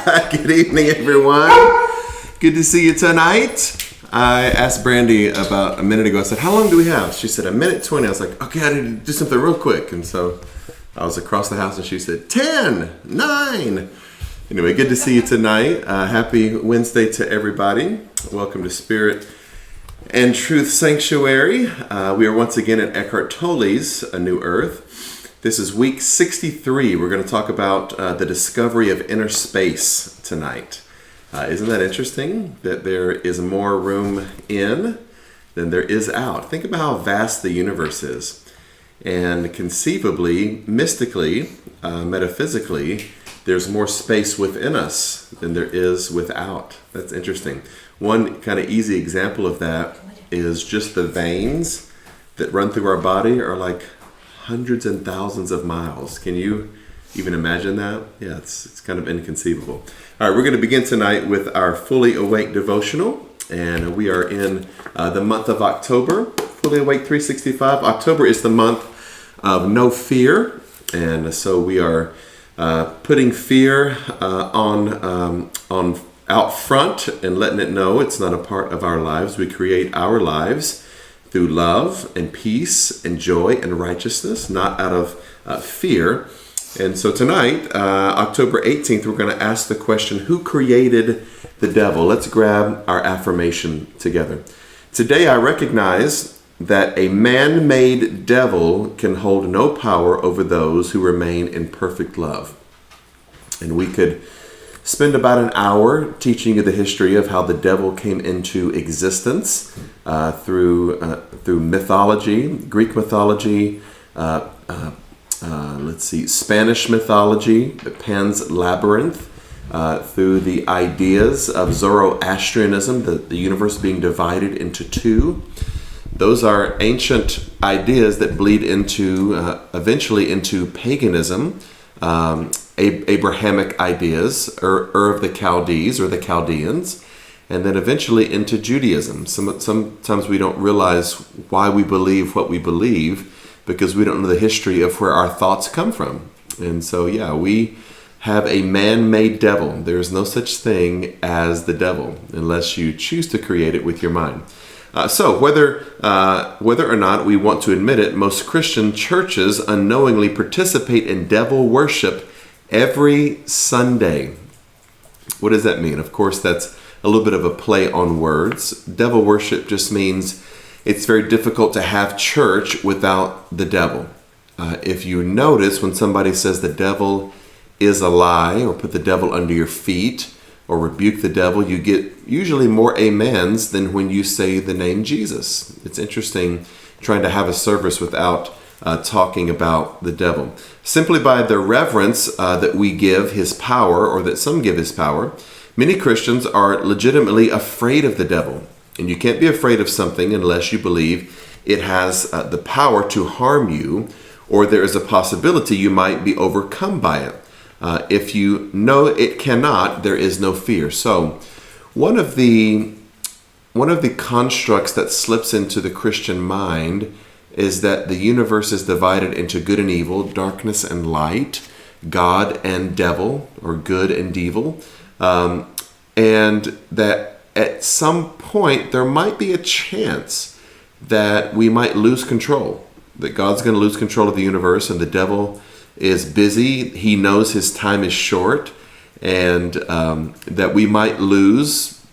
Good evening, everyone. Good to see you tonight. I asked Brandy about a minute ago. I said, how long do we have? She said, 1:20. I was like, okay, I need to do something real quick. And so I was across the house and she said, 10, 9. Anyway, good to see you tonight. Happy Wednesday to everybody. Welcome to Spirit and Truth Sanctuary. We are once again at Eckhart Tolle's A New Earth. This is week 63. We're going to talk about the discovery of inner space tonight. Isn't that interesting that there is more room in than there is out? Think about how vast the universe is. And conceivably, mystically, metaphysically, there's more space within us than there is without. That's interesting. One kind of easy example of that is just the veins that run through our body are like hundreds and thousands of miles. Can you even imagine that? Yeah, it's kind of inconceivable. All right, we're going to begin tonight with our Fully Awake devotional, and we are in the month of October. Fully Awake 365. October is the month of no fear, and so we are putting fear on out front and letting it know it's not a part of our lives. We create our lives through love and peace and joy and righteousness, not out of fear. And so tonight, October 18th, we're going to ask the question, who created the devil? Let's grab our affirmation together. Today, I recognize that a man-made devil can hold no power over those who remain in perfect love. And we could spend about an hour teaching you the history of how the devil came into existence through mythology, Greek mythology, Spanish mythology, Pan's Labyrinth, through the ideas of Zoroastrianism, the universe being divided into two. Those are ancient ideas that bleed into, eventually into paganism, Abrahamic ideas, Ur of the Chaldees or the Chaldeans, and then eventually into Judaism. Sometimes we don't realize why we believe what we believe because we don't know the history of where our thoughts come from. And so, yeah, we have a man-made devil. There is no such thing as the devil unless you choose to create it with your mind. So whether or not we want to admit it, most Christian churches unknowingly participate in devil worship every Sunday. What does that mean? Of course, that's a little bit of a play on words. Devil worship just means it's very difficult to have church without the devil. If you notice when somebody says the devil is a lie or put the devil under your feet or rebuke the devil, you get usually more amens than when you say the name Jesus. It's interesting trying to have a service without talking about the devil. Simply by the reverence that we give his power, or that some give his power, many Christians are legitimately afraid of the devil. And you can't be afraid of something unless you believe it has the power to harm you, or there is a possibility you might be overcome by it. If you know it cannot, there is no fear. So one of the constructs that slips into the Christian mind is that the universe is divided into good and evil, darkness and light, God and devil, or good and evil, and that at some point there might be a chance that we might lose control, that God's going to lose control of the universe and the devil is busy. He knows his time is short, and that we might lose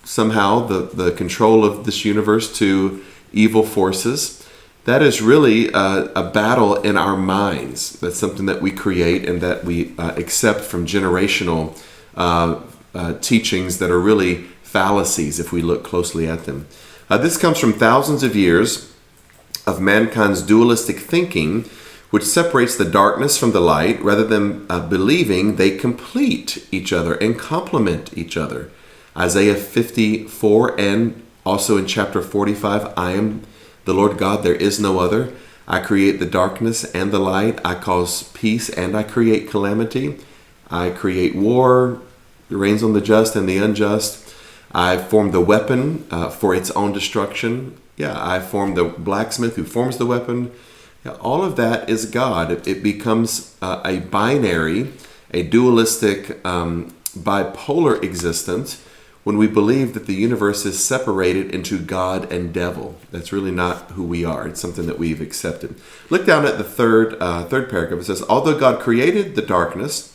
somehow the control of this universe to evil forces. That is really a battle in our minds. That's something that we create and that we accept from generational teachings that are really fallacies if we look closely at them. This comes from thousands of years of mankind's dualistic thinking, which separates the darkness from the light rather than believing they complete each other and complement each other. Isaiah 54 and also in chapter 45, I am the Lord God, there is no other. I create the darkness and the light. I cause peace and I create calamity. I create war, it rains on the just and the unjust. I form the weapon for its own destruction. Yeah, I form the blacksmith who forms the weapon. Yeah, all of that is God. It becomes a binary, a dualistic bipolar existence when we believe that the universe is separated into God and devil. That's really not who we are. It's something that we've accepted. Look down at the third paragraph. It says, although God created the darkness,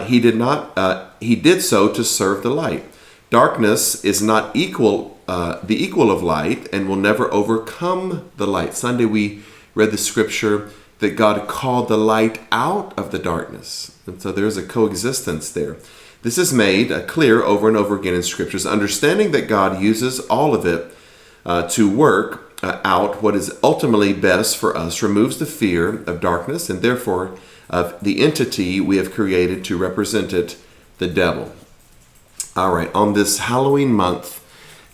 he did so to serve the light. Darkness is not the equal of light and will never overcome the light. Sunday we read the scripture that God called the light out of the darkness. And so there's a coexistence there. This is made clear over and over again in scriptures. Understanding that God uses all of it to work out what is ultimately best for us removes the fear of darkness and therefore of the entity we have created to represent it, the devil. All right, on this Halloween month,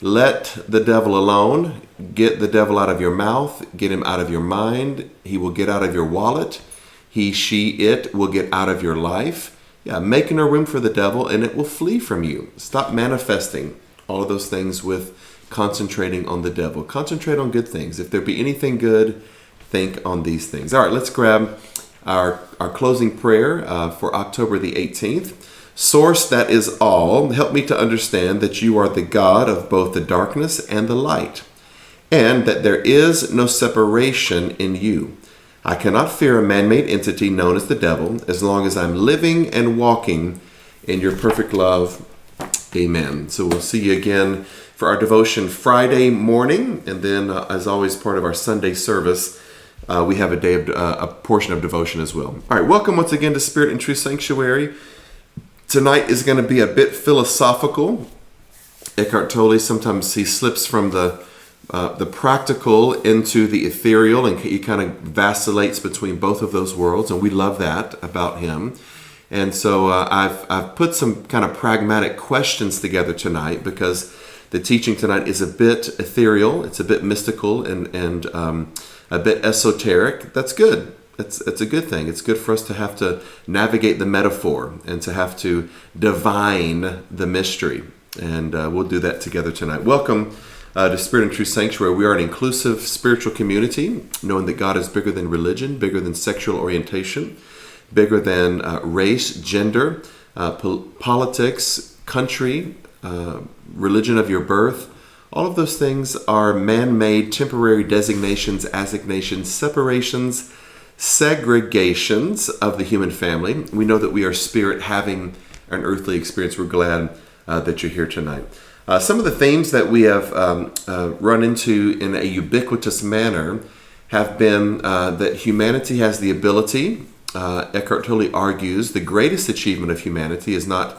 let the devil alone. Get the devil out of your mouth. Get him out of your mind. He will get out of your wallet. He, she, it will get out of your life. Yeah, make no room for the devil and it will flee from you. Stop manifesting all of those things with concentrating on the devil. Concentrate on good things. If there be anything good, think on these things. All right, let's grab our closing prayer for October the 18th. Source that is all, help me to understand that you are the God of both the darkness and the light, and that there is no separation in you. I cannot fear a man-made entity known as the devil as long as I'm living and walking in your perfect love. Amen. So we'll see you again for our devotion Friday morning, and then as always part of our Sunday service, we have a portion of devotion as well. All right, welcome once again to Spirit and Truth Sanctuary. Tonight is going to be a bit philosophical. Eckhart Tolle, sometimes he slips from the practical into the ethereal, and he kind of vacillates between both of those worlds, and we love that about him. And so I've put some kind of pragmatic questions together tonight because the teaching tonight is a bit ethereal, it's a bit mystical, and a bit esoteric. That's good. It's a good thing. It's good for us to have to navigate the metaphor and to have to divine the mystery. And we'll do that together tonight. Welcome to Spirit and Truth Sanctuary. We are an inclusive spiritual community, knowing that God is bigger than religion, bigger than sexual orientation, bigger than race, gender, politics, country, religion of your birth. All of those things are man-made temporary designations, assignations, separations, segregations of the human family. We know that we are spirit having an earthly experience. We're glad that you're here tonight. Some of the themes that we have run into in a ubiquitous manner have been that humanity has the ability. Eckhart Tolle argues the greatest achievement of humanity is not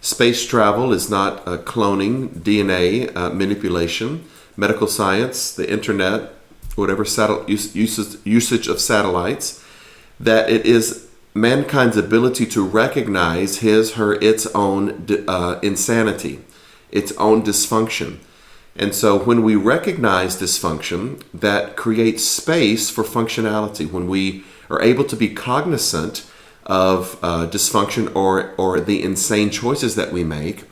space travel, is not cloning, DNA manipulation, medical science, the internet, whatever usage of satellites, that it is mankind's ability to recognize his, her, its own insanity, its own dysfunction. And so when we recognize dysfunction, that creates space for functionality. When we are able to be cognizant of dysfunction or the insane choices that we make,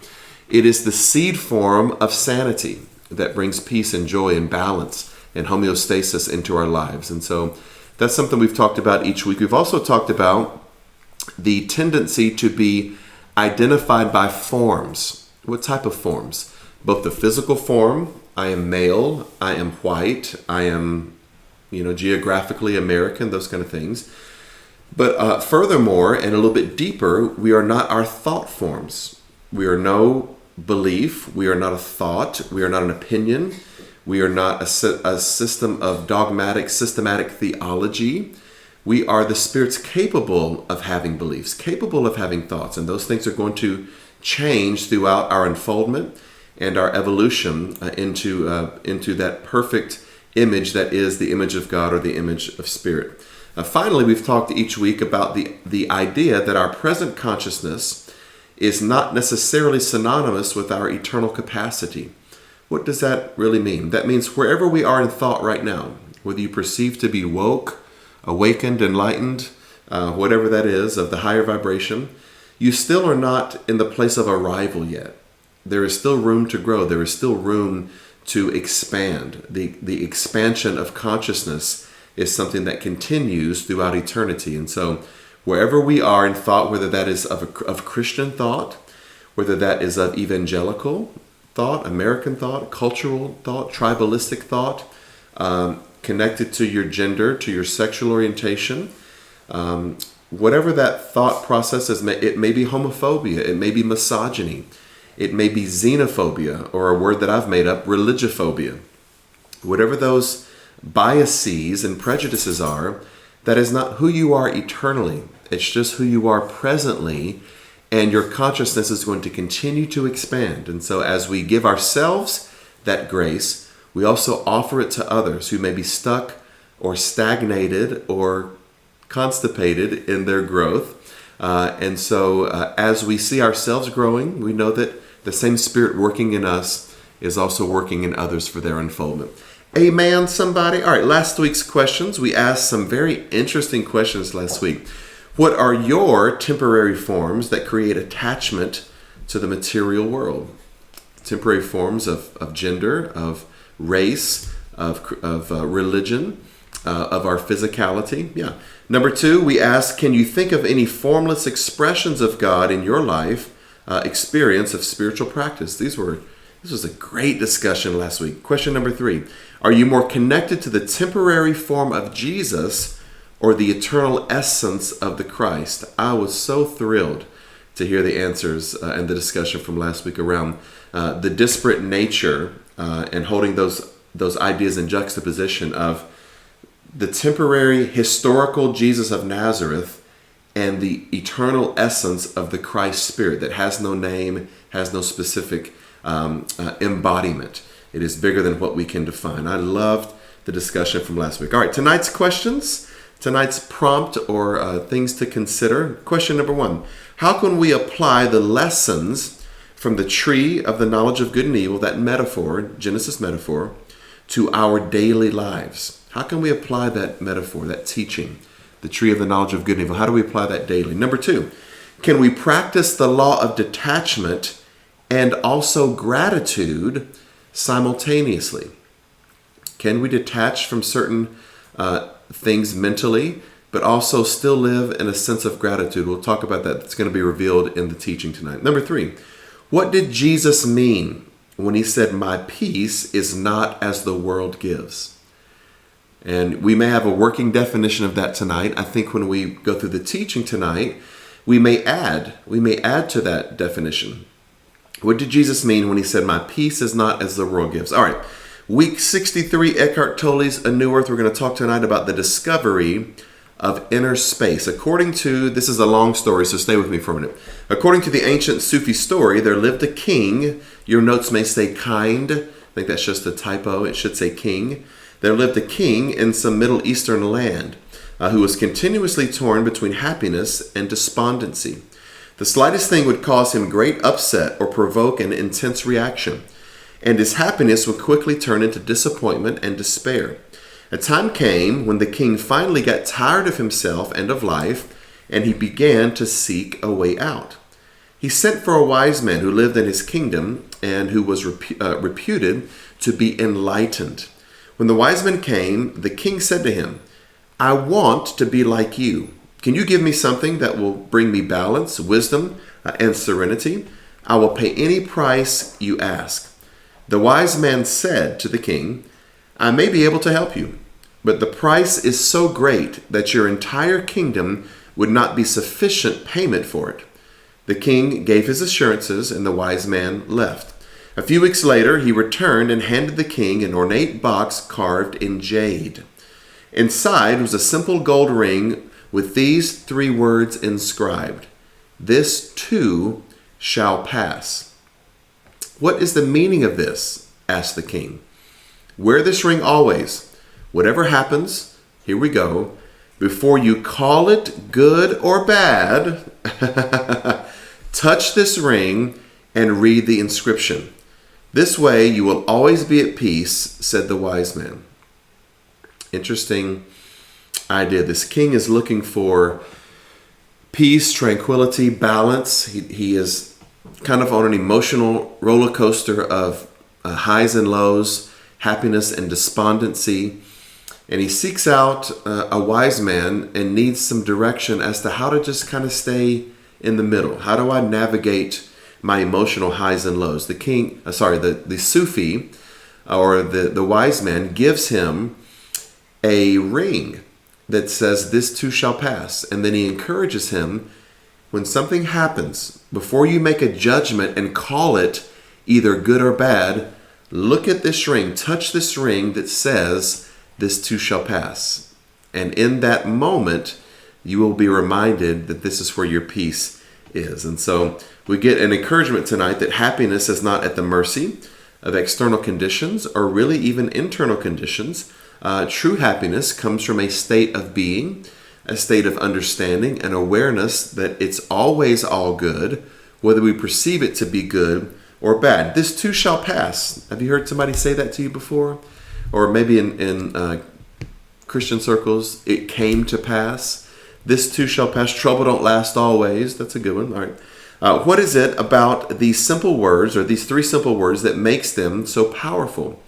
it is the seed form of sanity that brings peace and joy and balance and homeostasis into our lives. And so that's something we've talked about each week. We've also talked about the tendency to be identified by forms. What type of forms? Both the physical form, I am male, I am white, I am, geographically American, those kind of things. But furthermore, and a little bit deeper, we are not our thought forms. We are no belief. We are not a thought. We are not an opinion. We are not a system of dogmatic, systematic theology. We are the spirits capable of having beliefs, capable of having thoughts. And those things are going to change throughout our unfoldment and our evolution into that perfect image that is the image of God or the image of spirit. Finally, we've talked each week about the idea that our present consciousness is not necessarily synonymous with our eternal capacity. What does that really mean? That means wherever we are in thought right now, whether you perceive to be woke, awakened, enlightened, whatever that is, of the higher vibration, you still are not in the place of arrival yet. There is still room to grow. There is still room to expand. The expansion of consciousness is something that continues throughout eternity. And so wherever we are in thought, whether that is of Christian thought, whether that is of evangelical thought, American thought, cultural thought, tribalistic thought, connected to your gender, to your sexual orientation. Whatever that thought process is, it may be homophobia, it may be misogyny, it may be xenophobia, or a word that I've made up, religiophobia. Whatever those biases and prejudices are, that is not who you are eternally. It's just who you are presently, and your consciousness is going to continue to expand. And so as we give ourselves that grace, we also offer it to others who may be stuck or stagnated or constipated in their growth. And so as we see ourselves growing, we know that the same Spirit working in us is also working in others for their unfoldment. Amen, somebody? All right, last week's questions. We asked some very interesting questions last week. What are your temporary forms that create attachment to the material world? Temporary forms of gender, of race, of religion, of our physicality. Yeah. Number 2, we asked, can you think of any formless expressions of God in your life, experience of spiritual practice? This was a great discussion last week. Question number 3, are you more connected to the temporary form of Jesus or the eternal essence of the Christ? I was so thrilled to hear the answers and the discussion from last week around the disparate nature and holding those ideas in juxtaposition of the temporary historical Jesus of Nazareth and the eternal essence of the Christ Spirit that has no name, has no specific embodiment. It is bigger than what we can define. I loved the discussion from last week. All right, tonight's questions, tonight's prompt or things to consider. Question number 1, how can we apply the lessons from the tree of the knowledge of good and evil, that metaphor, Genesis metaphor, to our daily lives? How can we apply that metaphor, that teaching, the tree of the knowledge of good and evil? How do we apply that daily? Number 2, can we practice the law of detachment and also gratitude simultaneously? Can we detach from certain things mentally, but also still live in a sense of gratitude? We'll talk about that. It's going to be revealed in the teaching tonight. Number 3, what did Jesus mean when he said, my peace is not as the world gives? And we may have a working definition of that tonight. I think when we go through the teaching tonight, we may add to that definition. What did Jesus mean when he said, my peace is not as the world gives? All right, week 63, Eckhart Tolle's A New Earth. We're going to talk tonight about the discovery of inner space. This is a long story, so stay with me for a minute. According to the ancient Sufi story, there lived a king. Your notes may say kind. I think that's just a typo. It should say king. There lived a king in some Middle Eastern land who was continuously torn between happiness and despondency. The slightest thing would cause him great upset or provoke an intense reaction, and his happiness would quickly turn into disappointment and despair. A time came when the king finally got tired of himself and of life, and he began to seek a way out. He sent for a wise man who lived in his kingdom and who was reputed to be enlightened. When the wise man came, the king said to him, I want to be like you. Can you give me something that will bring me balance, wisdom, and serenity? I will pay any price you ask. The wise man said to the king, I may be able to help you, but the price is so great that your entire kingdom would not be sufficient payment for it. The king gave his assurances, and the wise man left. A few weeks later, he returned and handed the king an ornate box carved in jade. Inside was a simple gold ring with these 3 words inscribed, this too shall pass. What is the meaning of this? Asked the king. Wear this ring always. Whatever happens, here we go, before you call it good or bad, touch this ring and read the inscription. This way you will always be at peace, said the wise man. Interesting idea. This king is looking for peace, tranquility, balance. He is kind of on an emotional roller coaster of highs and lows, happiness and despondency. And he seeks out a wise man and needs some direction as to how to just kind of stay in the middle. How do I navigate my emotional highs and lows. The Sufi, or the wise man, gives him a ring that says, "This too shall pass." And then he encourages him, when something happens, before you make a judgment and call it either good or bad, look at this ring, touch this ring that says, "This too shall pass." And in that moment, you will be reminded that this is where your peace is. And so we get an encouragement tonight that happiness is not at the mercy of external conditions or really even internal conditions. True happiness comes from a state of being, a state of understanding, and awareness that it's always all good, whether we perceive it to be good or bad. This too shall pass. Have you heard somebody say that to you before? Or maybe in Christian circles, it came to pass. This too shall pass. Trouble don't last always. That's a good one. All right. What is it about these simple words, or these three simple words, that makes them so powerful?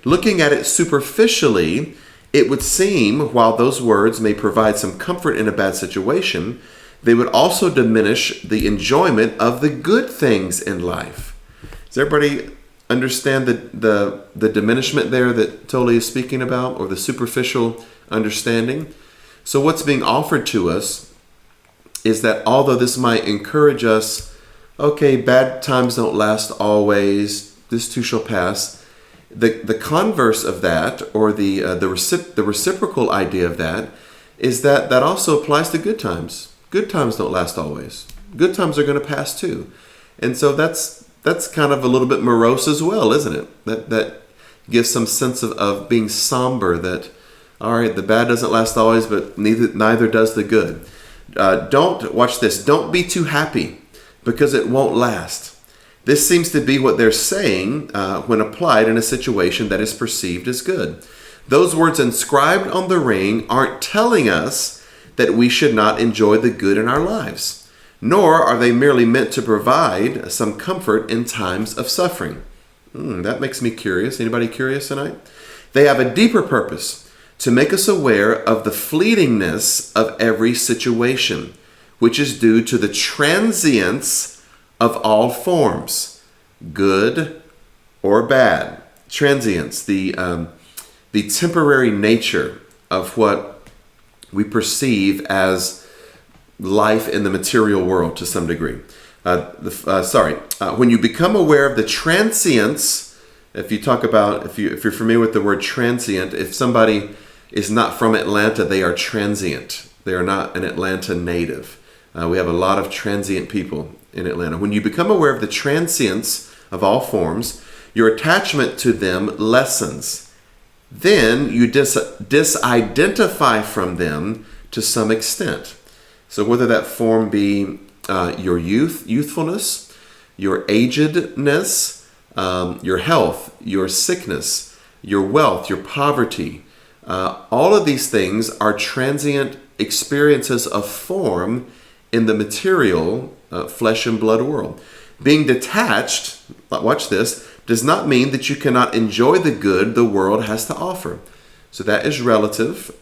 Looking at it superficially, it would seem, while those words may provide some comfort in a bad situation, they would also diminish the enjoyment of the good things in life. Does everybody understand the diminishment there that Tolle is speaking about, or the superficial understanding? So what's being offered to us is that although this might encourage us, okay, bad times don't last always, this too shall pass, the converse of that, or the reciprocal idea of that, is that also applies to good times. Good times don't last always. Good times are going to pass too. And so that's kind of a little bit morose as well, isn't it? That gives some sense of being somber, that, all right, the bad doesn't last always, but neither does the good. Don't be too happy, because it won't last. This seems to be what they're saying when applied in a situation that is perceived as good. Those words inscribed on the ring aren't telling us that we should not enjoy the good in our lives, nor are they merely meant to provide some comfort in times of suffering. That makes me curious. Anybody curious tonight? They have a deeper purpose, to make us aware of the fleetingness of every situation, which is due to the transience of all forms, good or bad. Transience, the temporary nature of what we perceive as life in the material world to some degree. When you become aware of the transience, if you're familiar with the word transient, if somebody is not from Atlanta, they are transient. They are not an Atlanta native. We have a lot of transient people in Atlanta. When you become aware of the transience of all forms, your attachment to them lessens. Then you disidentify from them to some extent. So whether that form be your youthfulness, your agedness, your health, your sickness, your wealth, your poverty, all of these things are transient experiences of form in the material flesh and blood world. Being detached, watch this, does not mean that you cannot enjoy the good the world has to offer. So that is relative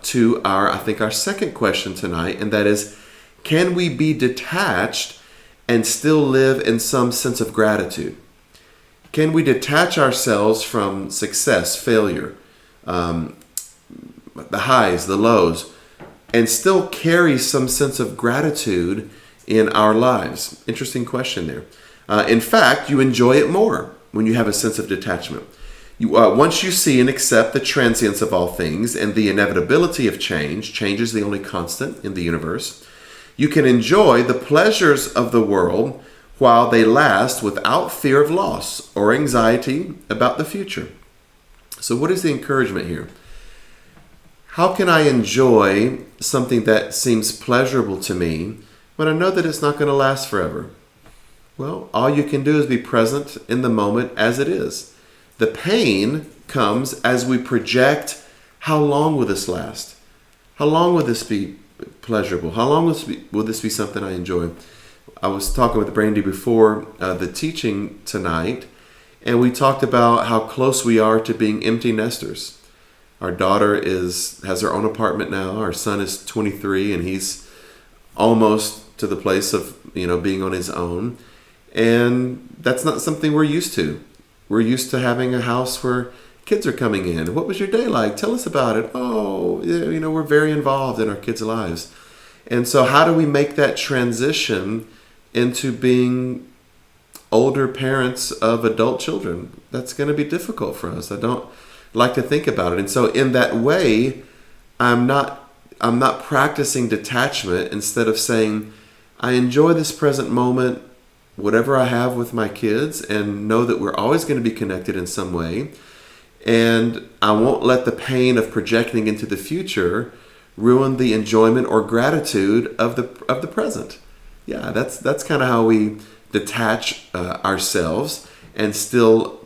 to our second question tonight, and that is, can we be detached and still live in some sense of gratitude? Can we detach ourselves from success, failure, the highs, the lows, and still carry some sense of gratitude in our lives? Interesting question there. In fact, you enjoy it more when you have a sense of detachment. Once you see and accept the transience of all things and the inevitability of change, change is the only constant in the universe, you can enjoy the pleasures of the world while they last without fear of loss or anxiety about the future. So what is the encouragement here? How can I enjoy something that seems pleasurable to me when I know that it's not going to last forever? Well, all you can do is be present in the moment as it is. The pain comes as we project, how long will this last? How long will this be pleasurable? How long will this be something I enjoy? I was talking with Brandy before the teaching tonight, and we talked about how close we are to being empty nesters. Our daughter has her own apartment now. Our son is 23, and he's almost to the place of being on his own. And that's not something we're used to. We're used to having a house where kids are coming in. What was your day like? Tell us about it. Oh, we're very involved in our kids' lives. And so how do we make that transition into being older parents of adult children? That's going to be difficult for us. I don't like to think about it. And so in that way, I'm not practicing detachment. Instead of saying, I enjoy this present moment, whatever I have with my kids, and know that we're always going to be connected in some way. And I won't let the pain of projecting into the future ruin the enjoyment or gratitude of the present. Yeah, that's kind of how we detach ourselves and still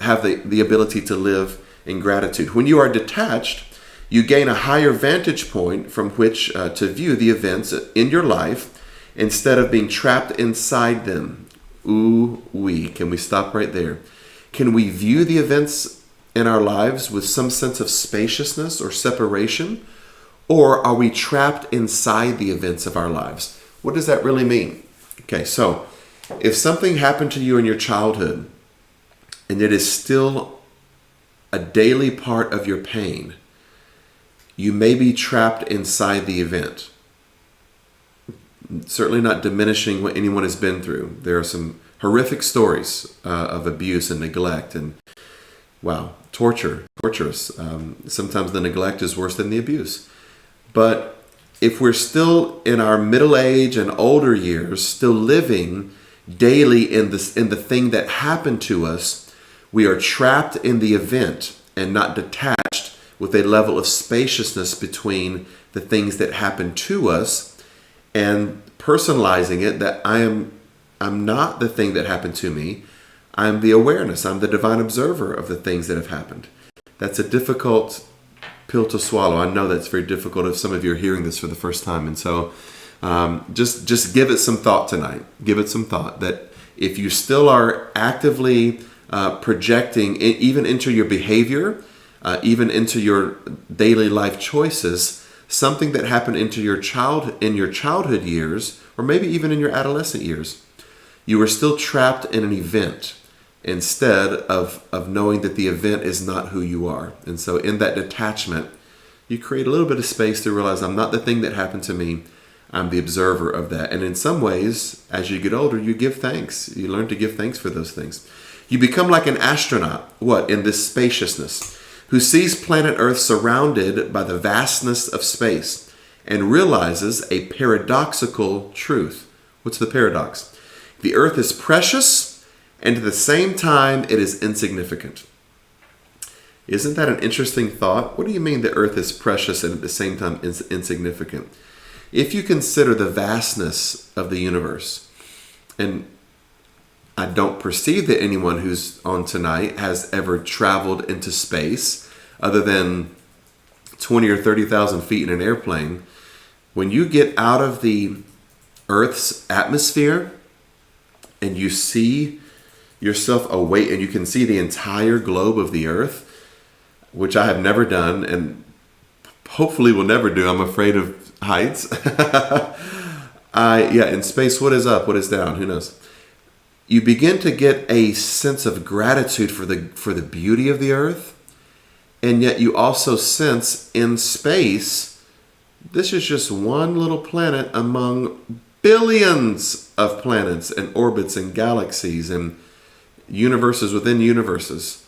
have the ability to live in gratitude. When you are detached, you gain a higher vantage point from which to view the events in your life instead of being trapped inside them. Ooh-wee. Can we stop right there? Can we view the events in our lives with some sense of spaciousness or separation? Or are we trapped inside the events of our lives? What does that really mean? Okay, so if something happened to you in your childhood and it is still a daily part of your pain, you may be trapped inside the event. Certainly not diminishing what anyone has been through. There are some horrific stories of abuse and neglect and, torturous. Sometimes the neglect is worse than the abuse. But if we're still in our middle age and older years, still living daily in the thing that happened to us, we are trapped in the event and not detached with a level of spaciousness between the things that happen to us and personalizing it that I'm not the thing that happened to me. I'm the awareness. I'm the divine observer of the things that have happened. That's a difficult pill to swallow. I know that's very difficult if some of you are hearing this for the first time. And so just give it some thought tonight. Give it some thought that if you still are actively projecting even into your behavior, even into your daily life choices, something that happened in your childhood years, or maybe even in your adolescent years, you are still trapped in an event instead of knowing that the event is not who you are. And so in that detachment, you create a little bit of space to realize I'm not the thing that happened to me. I'm the observer of that. And in some ways, as you get older, you give thanks. You learn to give thanks for those things. You become like an astronaut, in this spaciousness, who sees planet Earth surrounded by the vastness of space and realizes a paradoxical truth. What's the paradox? The Earth is precious, and at the same time, it is insignificant. Isn't that an interesting thought? What do you mean the Earth is precious and at the same time insignificant? If you consider the vastness of the universe, and I don't perceive that anyone who's on tonight has ever traveled into space other than 20 or 30,000 feet in an airplane. When you get out of the Earth's atmosphere and you see yourself away and you can see the entire globe of the Earth, which I have never done and hopefully will never do. I'm afraid of heights. In space, what is up? What is down? Who knows? You begin to get a sense of gratitude for the beauty of the Earth, and yet you also sense in space, this is just one little planet among billions of planets and orbits and galaxies and universes within universes.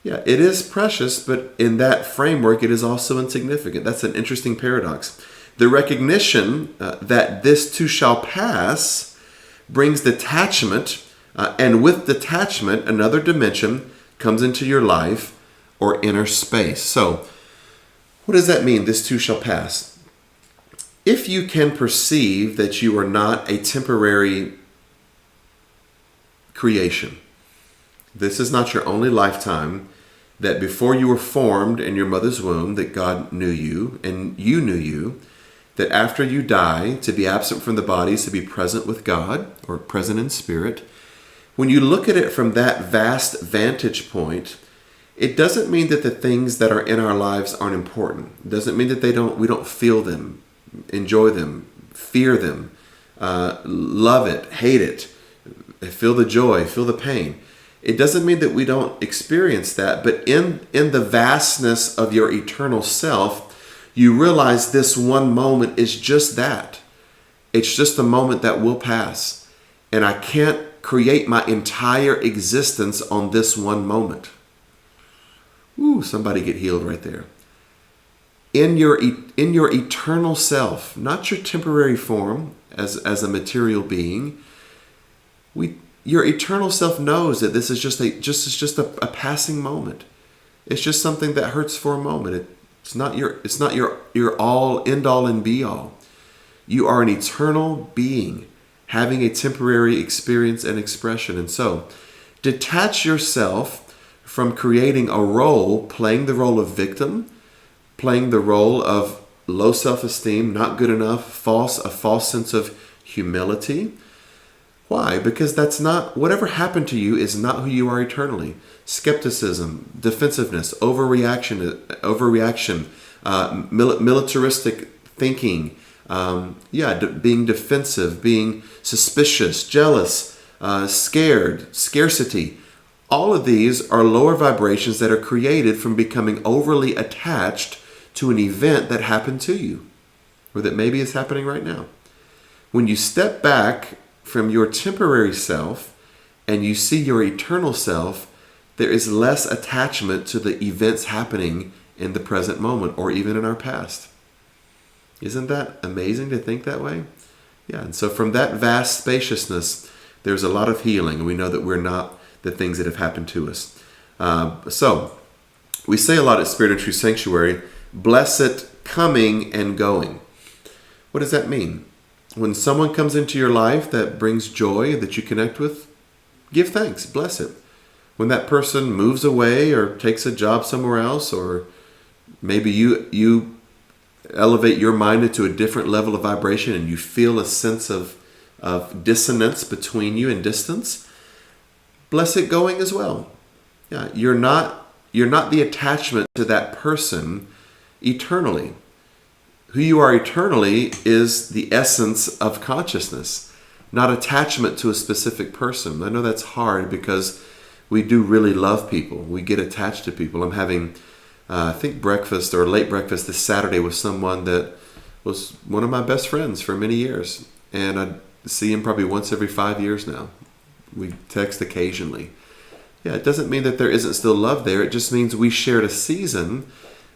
Yeah, it is precious, but in that framework, it is also insignificant. That's an interesting paradox. The recognition that this too shall pass brings detachment, and with detachment, another dimension comes into your life or inner space. So, what does that mean, this too shall pass? If you can perceive that you are not a temporary creation, this is not your only lifetime, that before you were formed in your mother's womb, that God knew you and you knew you, that after you die, to be absent from the body is to be present with God or present in spirit. When you look at it from that vast vantage point, it doesn't mean that the things that are in our lives aren't important. It doesn't mean that we don't feel them, enjoy them, fear them, love it, hate it, feel the joy, feel the pain. It doesn't mean that we don't experience that, but in the vastness of your eternal self, you realize this one moment is just that. It's just a moment that will pass. And I can't create my entire existence on this one moment. Ooh, somebody get healed right there. In your eternal self, not your temporary form as a material being, your eternal self knows that this is just a passing moment. It's just something that hurts for a moment. It's not your all, end all and be all. You are an eternal being having a temporary experience and expression. And so, detach yourself from creating a role, playing the role of victim, playing the role of low self-esteem, not good enough, a false sense of humility. Why? Because that's not, whatever happened to you is not who you are eternally. Skepticism, defensiveness, overreaction, militaristic thinking, being defensive, being suspicious, jealous, scared, scarcity. All of these are lower vibrations that are created from becoming overly attached to an event that happened to you, or that maybe is happening right now. When you step back from your temporary self and you see your eternal self, there is less attachment to the events happening in the present moment or even in our past. Isn't that amazing to think that way? Yeah, and so from that vast spaciousness, there's a lot of healing, and we know that we're not the things that have happened to us. So we say a lot at Spirit and Truth Sanctuary, blessed coming and going. What does that mean? When someone comes into your life that brings joy that you connect with, give thanks, bless it. When that person moves away or takes a job somewhere else, or maybe you elevate your mind into a different level of vibration and you feel a sense of dissonance between you and distance, bless it going as well. Yeah, you're not the attachment to that person eternally. Who you are eternally is the essence of consciousness, not attachment to a specific person. I know that's hard because we do really love people. We get attached to people. I'm having, I think, breakfast or late breakfast this Saturday with someone that was one of my best friends for many years. And I see him probably once every 5 years now. We text occasionally. Yeah, it doesn't mean that there isn't still love there. It just means we shared a season.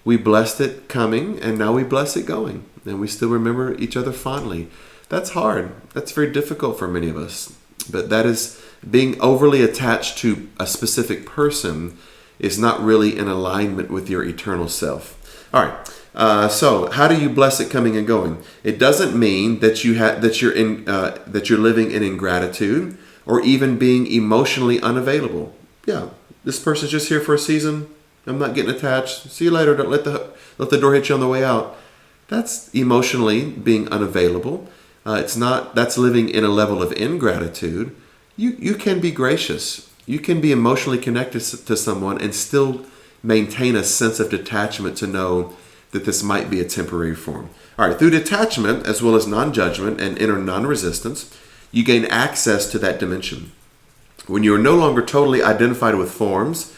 We blessed it coming, and now we bless it going. And we still remember each other fondly. That's hard. That's very difficult for many of us. But that is, being overly attached to a specific person is not really in alignment with your eternal self. All right. So how do you bless it coming and going? It doesn't mean that you're living in ingratitude or even being emotionally unavailable. Yeah, this person's just here for a season. I'm not getting attached. See you later. Don't let the door hit you on the way out. That's emotionally being unavailable. That's living in a level of ingratitude. You can be gracious. You can be emotionally connected to someone and still maintain a sense of detachment to know that this might be a temporary form. All right, through detachment as well as non-judgment and inner non-resistance, you gain access to that dimension. When you are no longer totally identified with forms,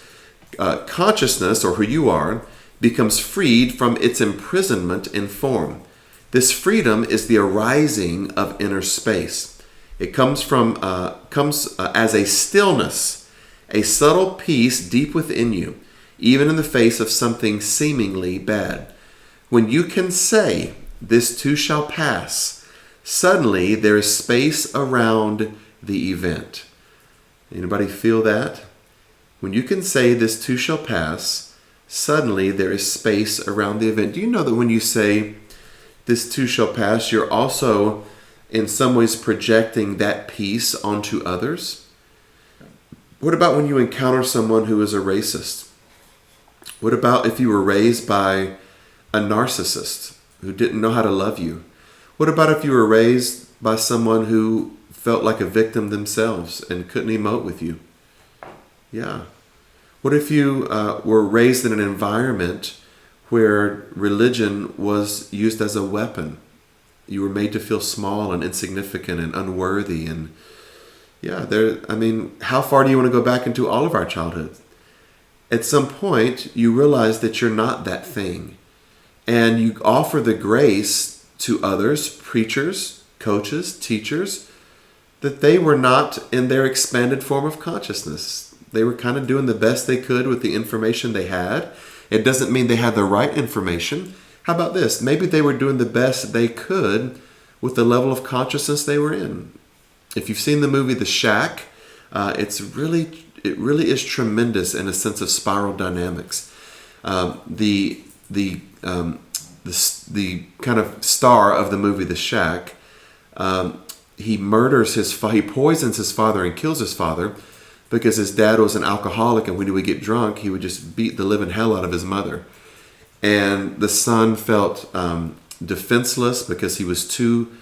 consciousness, or who you are, becomes freed from its imprisonment in form. This freedom is the arising of inner space. It comes as a stillness, a subtle peace deep within you, even in the face of something seemingly bad. When you can say, "This too shall pass," suddenly there is space around the event. Anybody feel that? When you can say, "This too shall pass," suddenly there is space around the event. Do you know that when you say, "This too shall pass," you're also in some ways projecting that peace onto others? What about when you encounter someone who is a racist? What about if you were raised by a narcissist who didn't know how to love you? What about if you were raised by someone who felt like a victim themselves and couldn't emote with you? Yeah. What if you were raised in an environment where religion was used as a weapon? You were made to feel small and insignificant and unworthy, and Yeah, how far do you want to go back into all of our childhood? At some point, you realize that you're not that thing. And you offer the grace to others, preachers, coaches, teachers, that they were not in their expanded form of consciousness. They were kind of doing the best they could with the information they had. It doesn't mean they had the right information. How about this? Maybe they were doing the best they could with the level of consciousness they were in. If you've seen the movie The Shack, it really is tremendous in a sense of spiral dynamics. The kind of star of the movie The Shack, he poisons his father and kills his father because his dad was an alcoholic, and when he would get drunk, he would just beat the living hell out of his mother. And the son felt defenseless because he was too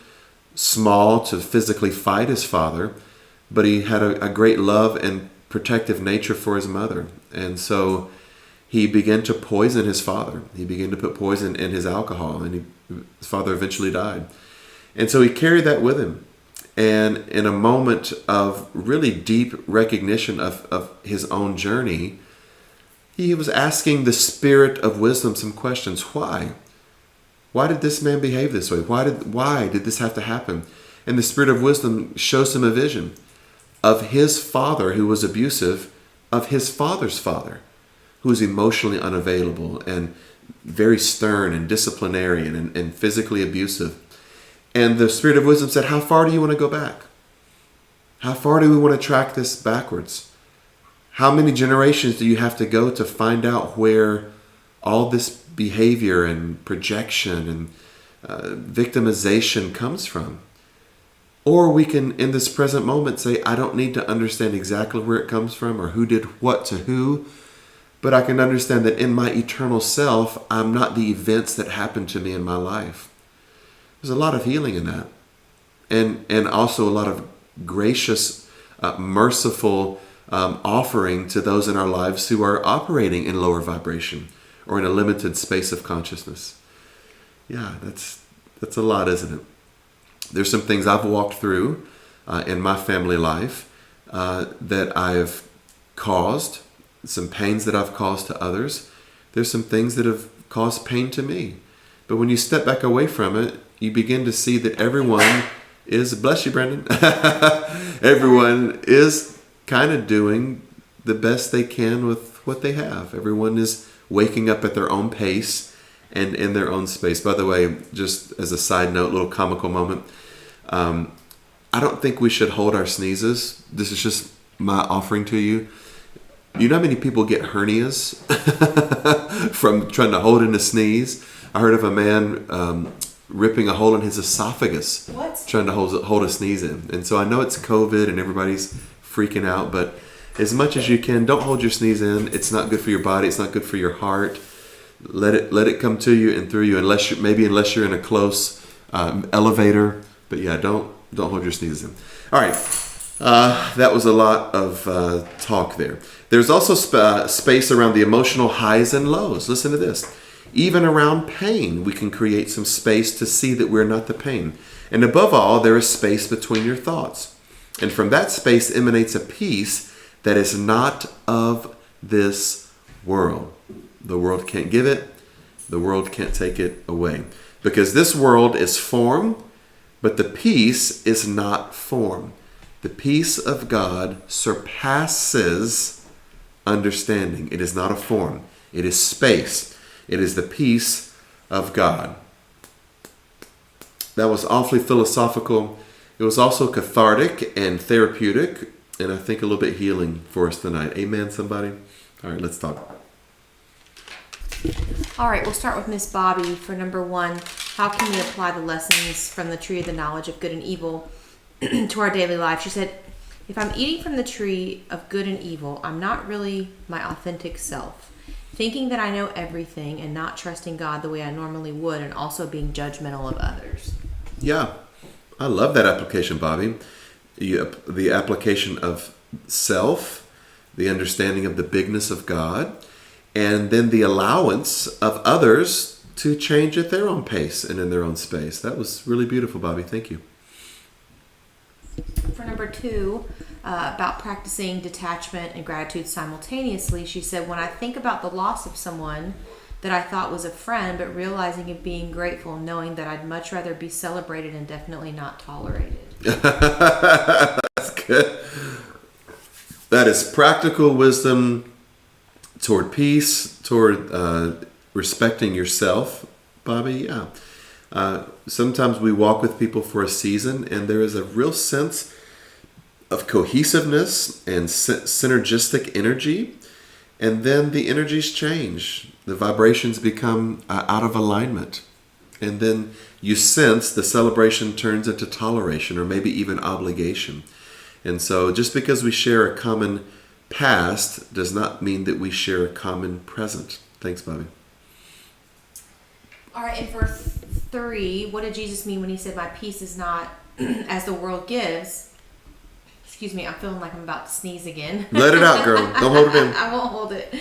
small to physically fight his father, but he had a great love and protective nature for his mother. And so he began to poison his father. He began to put poison in his alcohol, and his father eventually died. And so he carried that with him. And in a moment of really deep recognition of his own journey, he was asking the Spirit of wisdom some questions. Why? Why did this man behave this way? Why did this have to happen? And the Spirit of wisdom shows him a vision of his father who was abusive, of his father's father, who was emotionally unavailable and very stern and disciplinarian and physically abusive. And the Spirit of wisdom said, how far do you want to go back? How far do we want to track this backwards? How many generations do you have to go to find out where all this behavior and projection and victimization comes from? Or we can, in this present moment, say, I don't need to understand exactly where it comes from or who did what to who, but I can understand that in my eternal self, I'm not the events that happened to me in my life. There's a lot of healing in that. And also a lot of gracious, merciful offering to those in our lives who are operating in lower vibration or in a limited space of consciousness. Yeah, that's a lot, isn't it? There's some things I've walked through in my family life that I've caused, some pains that I've caused to others. There's some things that have caused pain to me. But when you step back away from it, you begin to see that everyone is, bless you, Brendan, everyone is kind of doing the best they can with what they have. Everyone is waking up at their own pace and in their own space. By the way, just as a side note, little comical moment, I don't think we should hold our sneezes. This is just my offering to you. You know how many people get hernias from trying to hold in a sneeze? I heard of a man ripping a hole in his esophagus, trying to hold a sneeze in. And so I know it's COVID and everybody's freaking out, but as much as you can, don't hold your sneeze in. It's not good for your body. It's not good for your heart. Let it come to you and through you, unless you're in a close elevator. But yeah, don't hold your sneezes in. All right, that was a lot of talk there. There's also space around the emotional highs and lows. Listen to this. Even around pain, we can create some space to see that we're not the pain. And above all, there is space between your thoughts. And from that space emanates a peace that is not of this world. The world can't give it. The world can't take it away. Because this world is form, but the peace is not form. The peace of God surpasses understanding. It is not a form. It is space. It is the peace of God. That was awfully philosophical. It was also cathartic and therapeutic, and I think a little bit healing for us tonight. Amen, somebody? All right, let's talk. All right, we'll start with Miss Bobby for number 1. How can we apply the lessons from the tree of the knowledge of good and evil to our daily life? She said, if I'm eating from the tree of good and evil, I'm not really my authentic self. Thinking that I know everything and not trusting God the way I normally would, and also being judgmental of others. Yeah, I love that application, Bobby. The application of self, the understanding of the bigness of God, and then the allowance of others to change at their own pace and in their own space. That was really beautiful, Bobby. Thank you. For number 2, about practicing detachment and gratitude simultaneously, she said, when I think about the loss of someone that I thought was a friend, but realizing and being grateful, knowing that I'd much rather be celebrated and definitely not tolerated. That's good. That is practical wisdom toward peace, toward respecting yourself, Bobby. Yeah. Sometimes we walk with people for a season, and there is a real sense of cohesiveness and synergistic energy, and then the energies change. The vibrations become out of alignment, and then you sense the celebration turns into toleration or maybe even obligation. And so just because we share a common past does not mean that we share a common present. Thanks, Bobby. All right, and for 3, what did Jesus mean when he said, my peace is not as the world gives? Excuse me, I'm feeling like I'm about to sneeze again. Let it out, girl. Don't hold it in. I won't hold it.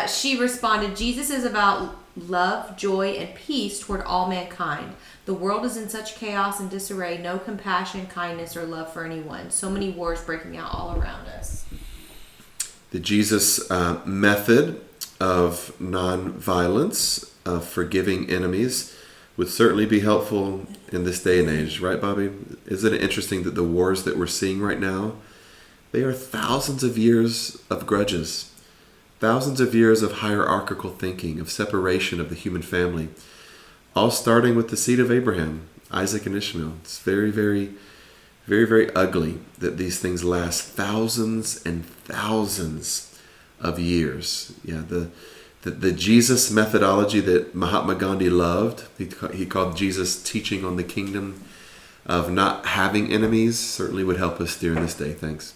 She responded, Jesus is about love, joy, and peace toward all mankind. The world is in such chaos and disarray, no compassion, kindness, or love for anyone. So many wars breaking out all around us. The Jesus method of nonviolence, of forgiving enemies, would certainly be helpful in this day and age, right, Bobby? Isn't it interesting that the wars that we're seeing right now, they are thousands of years of grudges, thousands of years of hierarchical thinking, of separation of the human family, all starting with the seed of Abraham, Isaac and Ishmael. It's very, very, very, very ugly that these things last thousands and thousands of years. Yeah, the Jesus methodology that Mahatma Gandhi loved, he called Jesus teaching on the kingdom of not having enemies, certainly would help us during this day. Thanks.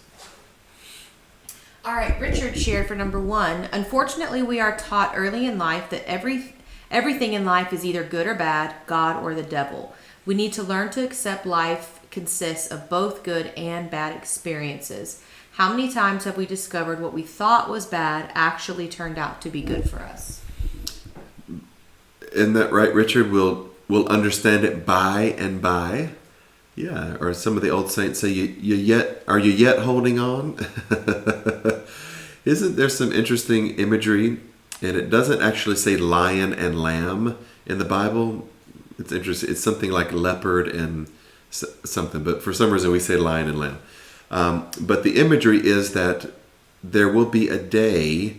All right, Richard shared for number 1, unfortunately we are taught early in life that everything in life is either good or bad, God or the devil. We need to learn to accept life consists of both good and bad experiences. How many times have we discovered what we thought was bad actually turned out to be good for us? Isn't that right, Richard? We'll understand it by and by. Yeah, or some of the old saints say, are you yet holding on? Isn't there some interesting imagery? And it doesn't actually say lion and lamb in the Bible. It's interesting. It's something like leopard and something, but for some reason we say lion and lamb. But the imagery is that there will be a day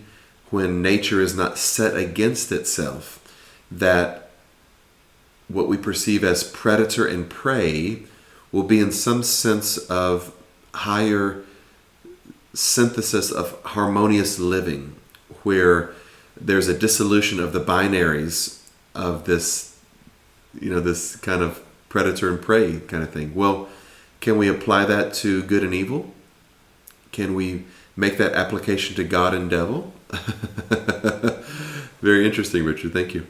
when nature is not set against itself, that what we perceive as predator and prey will be in some sense of higher synthesis of harmonious living, where there's a dissolution of the binaries of this, this kind of predator and prey kind of thing. Well, can we apply that to good and evil? Can we make that application to God and devil? Very interesting, Richard. Thank you.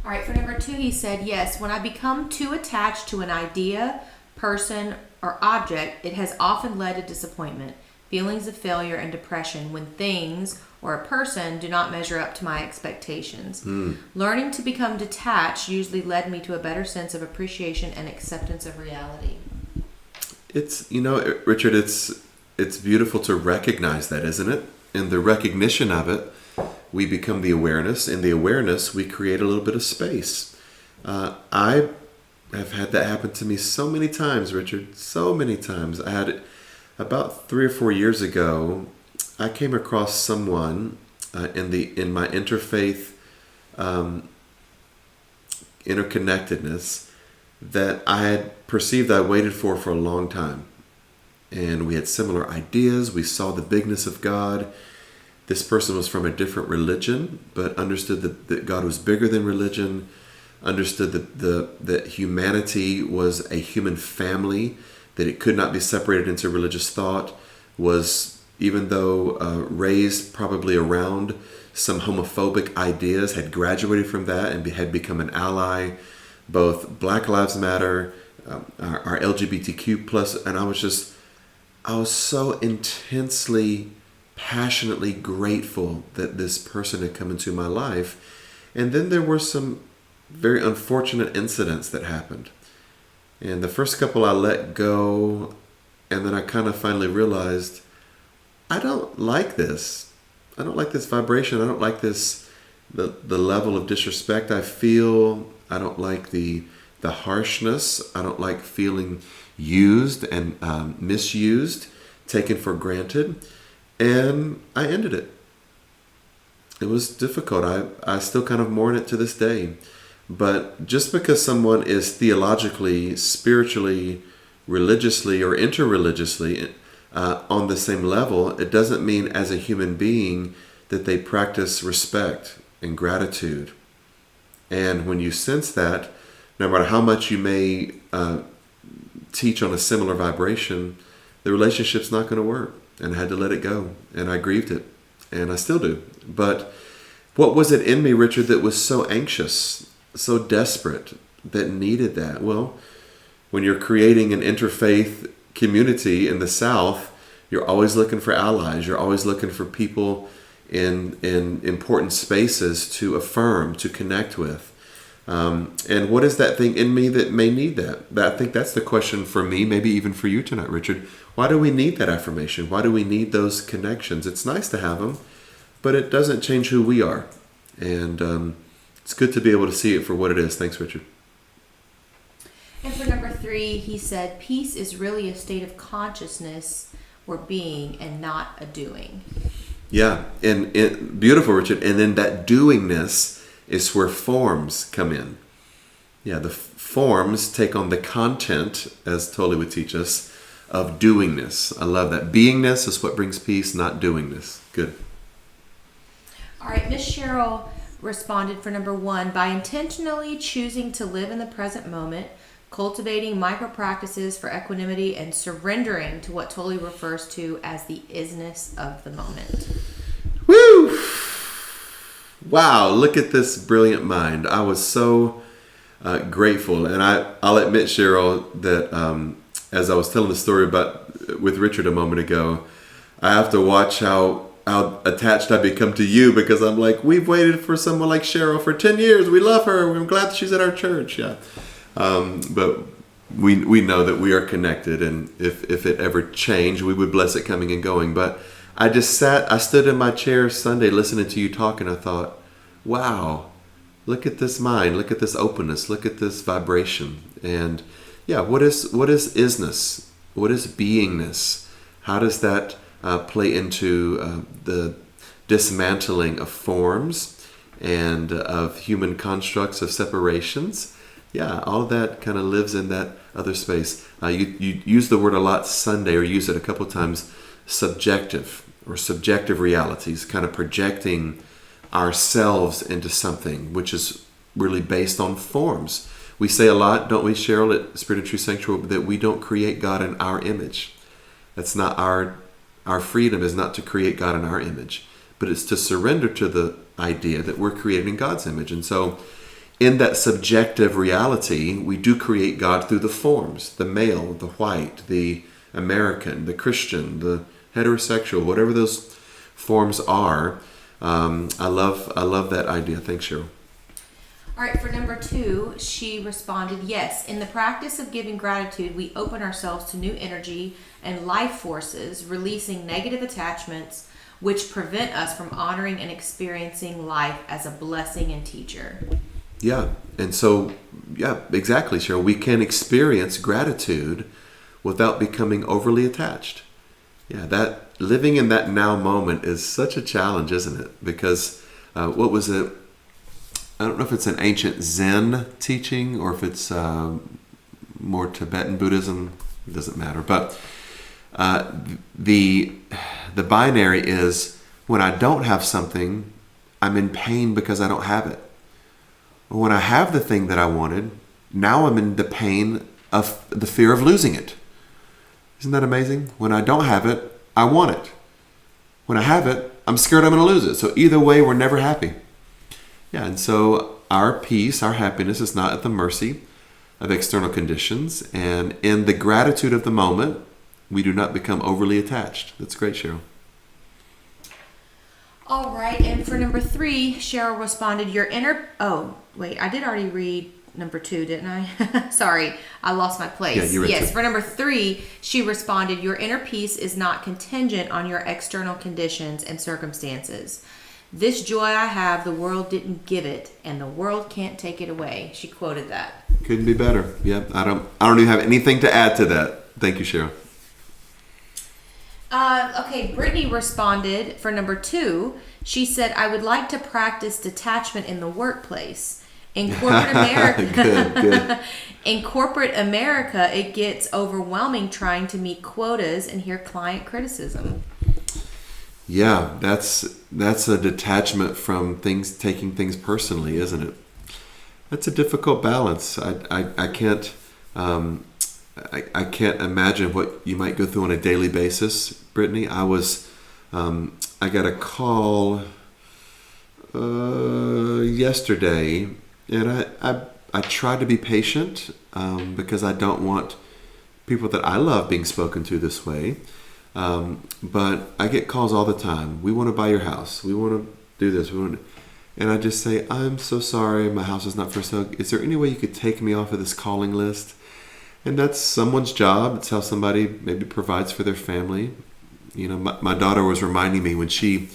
All right, for number 2, he said, yes, when I become too attached to an idea, person, or object, it has often led to disappointment, feelings of failure, and depression when things or a person do not measure up to my expectations. Learning to become detached usually led me to a better sense of appreciation and acceptance of reality. It's, Richard, it's beautiful to recognize that, isn't it? In the recognition of it, we become the awareness. In the awareness, we create a little bit of space. I have had that happen to me so many times, Richard, so many times. I had it about 3 or 4 years ago. I came across someone in my interfaith interconnectedness that I had perceived I waited for a long time. And we had similar ideas. We saw the bigness of God. This person was from a different religion, but understood that God was bigger than religion, understood that humanity was a human family, that it could not be separated into religious thought, was, even though raised probably around some homophobic ideas, had graduated from that and had become an ally, both Black Lives Matter, our LGBTQ plus, and I was so intensely, passionately grateful that this person had come into my life. And then there were some very unfortunate incidents that happened. And the first couple I let go, and then I kind of finally realized, I don't like this. I don't like this vibration. I don't like this, the level of disrespect I feel. I don't like the harshness. I don't like feeling used and misused, taken for granted. And I ended it. It was difficult. I still kind of mourn it to this day. But just because someone is theologically, spiritually, religiously, or interreligiously on the same level, it doesn't mean as a human being that they practice respect and gratitude. And when you sense that, no matter how much you may teach on a similar vibration, the relationship's not going to work. And I had to let it go. And I grieved it. And I still do. But what was it in me, Richard, that was so anxious, so desperate, that needed that? Well, when you're creating an interfaith community in the South, you're always looking for allies. You're always looking for people in important spaces to affirm, to connect with. And what is that thing in me that may need that? I think that's the question for me, maybe even for you tonight, Richard. Why do we need that affirmation? Why do we need those connections? It's nice to have them, but it doesn't change who we are. And it's good to be able to see it for what it is. Thanks, Richard. And for number 3, he said, peace is really a state of consciousness or being and not a doing. Yeah, and beautiful, Richard. And then that doingness is where forms come in. Yeah, the forms take on the content, as Tolle would teach us, of doingness. I love that. Beingness is what brings peace, not doingness. Good. All right, Miss Cheryl responded for number 1, by intentionally choosing to live in the present moment, cultivating micro practices for equanimity, and surrendering to what Tolle refers to as the isness of the moment. Woo! Wow, look at this brilliant mind. I was so grateful. And I'll admit, Cheryl, that as I was telling the story with Richard a moment ago, I have to watch how attached I become to you, because I'm like, we've waited for someone like Cheryl for 10 years. We love her. We're glad that she's at our church. Yeah. But we know that we are connected, and if it ever changed, we would bless it coming and going. But I stood in my chair Sunday listening to you talk, and I thought, wow, look at this mind, look at this openness, look at this vibration. And yeah, what is isness? What is beingness? How does that play into the dismantling of forms and of human constructs of separations? Yeah, all of that kind of lives in that other space. You use the word a lot Sunday, or use it a couple of times, subjective or subjective realities, kind of projecting ourselves into something which is really based on forms. We say a lot, don't we, Cheryl, at Spirit and Truth Sanctuary, that we don't create God in our image. That's not our freedom is not to create God in our image, but it's to surrender to the idea that we're created in God's image. And so in that subjective reality, we do create God through the forms, the male, the white, the American, the Christian, the heterosexual, whatever those forms are. I love that idea. Thanks, Cheryl. All right, for number 2, she responded, yes, in the practice of giving gratitude, we open ourselves to new energy and life forces, releasing negative attachments which prevent us from honoring and experiencing life as a blessing and teacher. Yeah, and so, yeah, exactly, Cheryl. We can experience gratitude without becoming overly attached. Yeah, that living in that now moment is such a challenge, isn't it? Because what was it? I don't know if it's an ancient Zen teaching or if it's more Tibetan Buddhism. It doesn't matter. But the binary is, when I don't have something, I'm in pain because I don't have it. Or when I have the thing that I wanted, now I'm in the pain of the fear of losing it. Isn't that amazing? When I don't have it, I want it. When I have it, I'm scared I'm going to lose it. So either way, we're never happy. Yeah, and so our peace, our happiness is not at the mercy of external conditions. And in the gratitude of the moment, we do not become overly attached. That's great, Cheryl. All right, and for number 3, Cheryl responded, your inner... Oh, wait, I did already read number 2, didn't I? Sorry, I lost my place. Yeah, you read yes, two. for number 3, she responded, your inner peace is not contingent on your external conditions and circumstances. This joy I have, the world didn't give it, and the world can't take it away. She quoted that. Couldn't be better. Yep. I don't even have anything to add to that. Thank you, Cheryl. Okay, Brittany responded for number 2. She said, I would like to practice detachment in the workplace. In corporate America, Good. in corporate America, it gets overwhelming trying to meet quotas and hear client criticism. Yeah, that's a detachment from taking things personally, isn't it? That's a difficult balance. I can't I can't imagine what you might go through on a daily basis, Brittany. I got a call yesterday, and I tried to be patient because I don't want people that I love being spoken to this way. But I get calls all the time. We want to buy your house. We want to do this. And I just say, I'm so sorry, my house is not for sale. Is there any way you could take me off of this calling list? And that's someone's job. It's how somebody maybe provides for their family. You know, my daughter was reminding me when she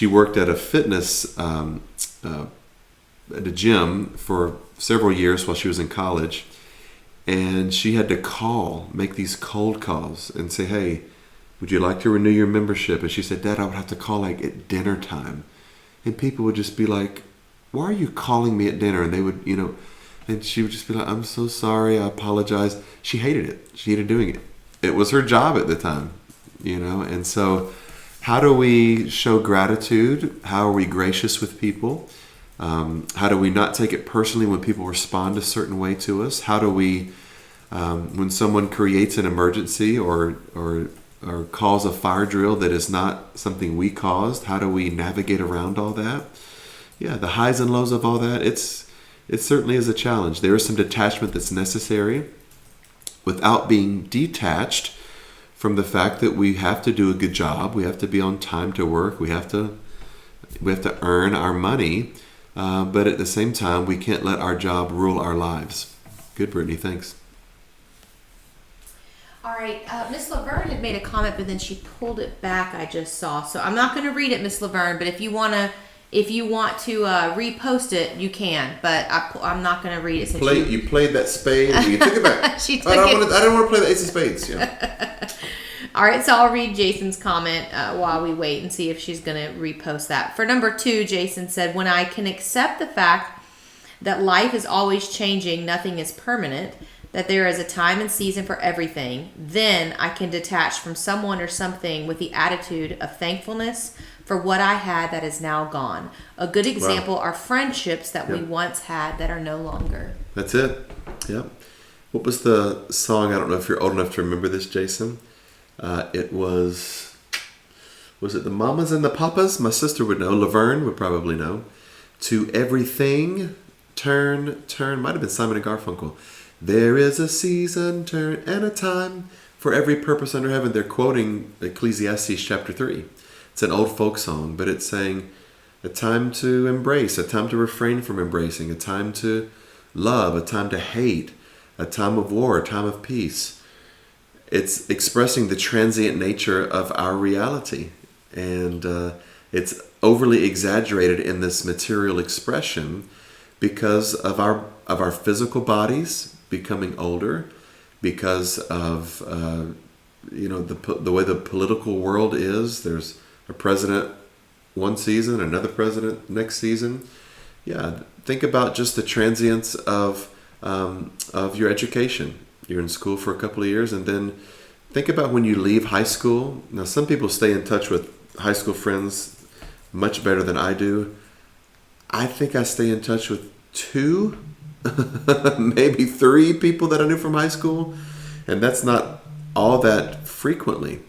worked at a fitness, at a gym for several years while she was in college. And she had to make these cold calls and say, hey, would you like to renew your membership? And she said, Dad, I would have to call like at dinner time. And people would just be like, why are you calling me at dinner? And they would, and she would just be like, I'm so sorry. I apologize. She hated it. She hated doing it. It was her job at the time, And so how do we show gratitude? How are we gracious with people? How do we not take it personally when people respond a certain way to us? How do we, when someone creates an emergency or calls a fire drill that is not something we caused, how do we navigate around all that? Yeah, the highs and lows of all that, it certainly is a challenge. There is some detachment that's necessary without being detached from the fact that we have to do a good job. We have to be on time to work. We have to earn our money. But at the same time, we can't let our job rule our lives. Good, Brittany. Thanks. All right, Miss Laverne had made a comment, but then she pulled it back. I just saw, so I'm not going to read it, Miss Laverne. But if you want to repost it, you can. But I'm not going to read it. You played that spade. And you took it back. She took I don't want to play the ace of spades. Yeah. All right, so I'll read Jason's comment while we wait and see if she's going to repost that. For number 2, Jason said, when I can accept the fact that life is always changing, nothing is permanent, that there is a time and season for everything, then I can detach from someone or something with the attitude of thankfulness for what I had that is now gone. A good example are friendships that we once had that are no longer. That's it. Yep. What was the song? I don't know if you're old enough to remember this, Jason. It was it the Mamas and the Papas? My sister would know. Laverne would probably know. To everything, turn. Might have been Simon and Garfunkel. There is a season, turn, and a time for every purpose under heaven. They're quoting Ecclesiastes chapter 3. It's an old folk song, but it's saying a time to embrace, a time to refrain from embracing, a time to love, a time to hate, a time of war, a time of peace. It's expressing the transient nature of our reality. And it's overly exaggerated in this material expression because of our physical bodies becoming older, because of the way the political world is. There's a president one season, another president next season. Yeah, think about just the transience of your education. You're in school for a couple of years, and then think about when you leave high school. Now, some people stay in touch with high school friends much better than I do. I think I stay in touch with 2, maybe 3 people that I knew from high school, and that's not all that frequently.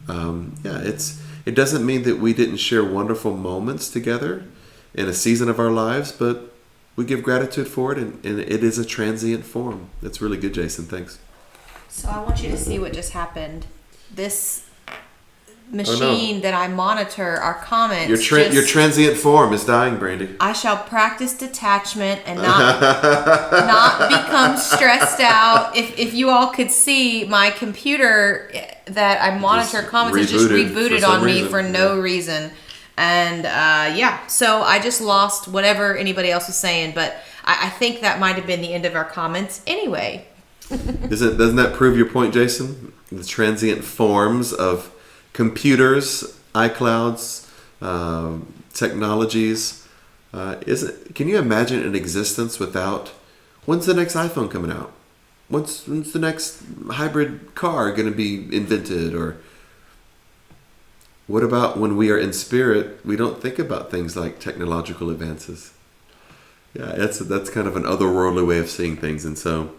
It doesn't mean that we didn't share wonderful moments together in a season of our lives, but we give gratitude for it, and it is a transient form. That's really good, Jason. Thanks. So I want you to see what just happened. This machine that I monitor our comments. Your transient form is dying, Brandy. I shall practice detachment and not become stressed out. If you all could see my computer that I monitor comments, it just rebooted on me for no reason. And so I just lost whatever anybody else was saying, but I think that might have been the end of our comments anyway. Doesn't that prove your point, Jason? The transient forms of computers, iClouds, technologies. Can you imagine an existence without? When's the next iPhone coming out? When's the next hybrid car going to be invented? Or what about when we are in spirit? We don't think about things like technological advances. Yeah, that's kind of an otherworldly way of seeing things, and so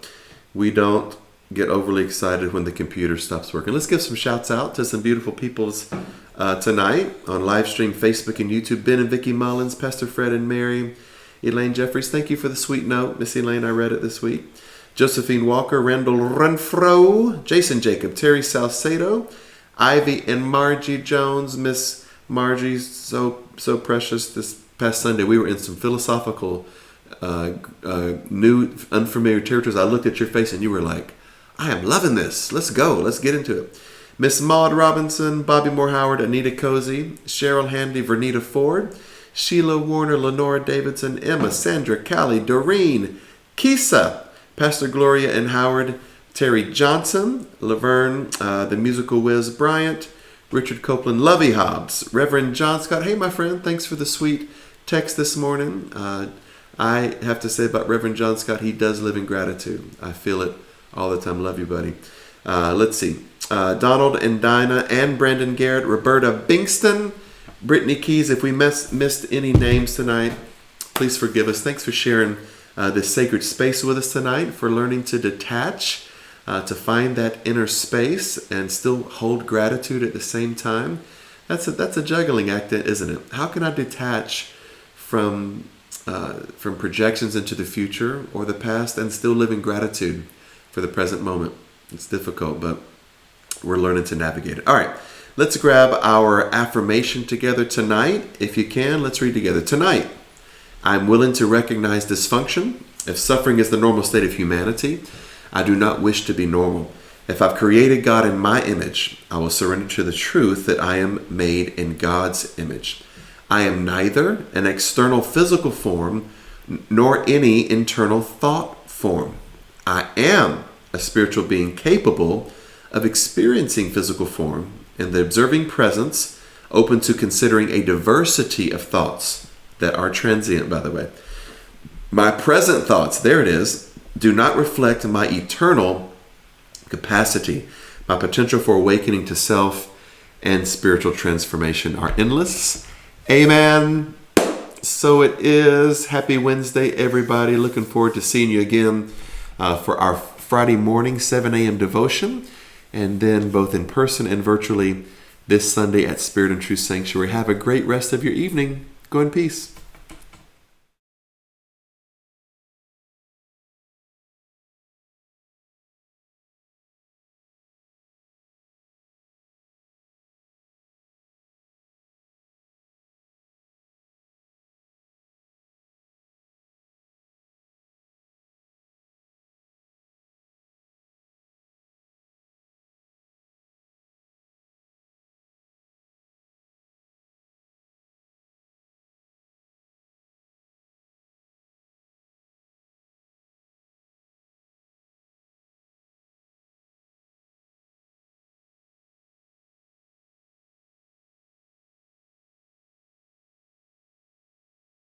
we don't get overly excited when the computer stops working. Let's give some shouts out to some beautiful peoples tonight on live stream, Facebook and YouTube. Ben and Vicky Mullins, Pastor Fred and Mary, Elaine Jeffries. Thank you for the sweet note, Miss Elaine. I read it this week. Josephine Walker, Randall Renfro, Jason Jacob, Terry Salcedo, Ivy and Margie Jones. Miss Margie, so precious. This past Sunday we were in some philosophical new unfamiliar territories. I looked at your face and you were like, I am loving this. Let's go. Let's get into it. Miss Maud Robinson, Bobby Moore Howard, Anita Cozy, Cheryl Handy, Vernita Ford, Sheila Warner, Lenora Davidson, Emma, Sandra, Callie, Doreen, Kisa, Pastor Gloria and Howard, Terry Johnson, Laverne, the musical whiz Bryant, Richard Copeland, Lovey Hobbs, Reverend John Scott. Hey, my friend, thanks for the sweet text this morning. I have to say about Reverend John Scott, he does live in gratitude. I feel it all the time. Love you, buddy. Let's see. Donald and Dinah and Brandon Garrett, Roberta Bingston, Brittany Keys. If we missed any names tonight, please forgive us. Thanks for sharing this sacred space with us tonight, for learning to detach, to find that inner space and still hold gratitude at the same time. That's a juggling act, isn't it? How can I detach from projections into the future or the past and still live in gratitude for the present moment? It's difficult, but we're learning to navigate it. All right, let's grab our affirmation together tonight. If you can, let's read together. Tonight, I'm willing to recognize dysfunction. If suffering is the normal state of humanity, I do not wish to be normal. If I've created God in my image, I will surrender to the truth that I am made in God's image. I am neither an external physical form nor any internal thought form. I am a spiritual being capable of experiencing physical form in the observing presence, open to considering a diversity of thoughts that are transient, by the way. My present thoughts, there it is, do not reflect my eternal capacity. My potential for awakening to self and spiritual transformation are endless. Amen. So it is. Happy Wednesday, everybody. Looking forward to seeing you again for our Friday morning 7 a.m. devotion, and then both in person and virtually this Sunday at Spirit and Truth Sanctuary. Have a great rest of your evening. Go in peace.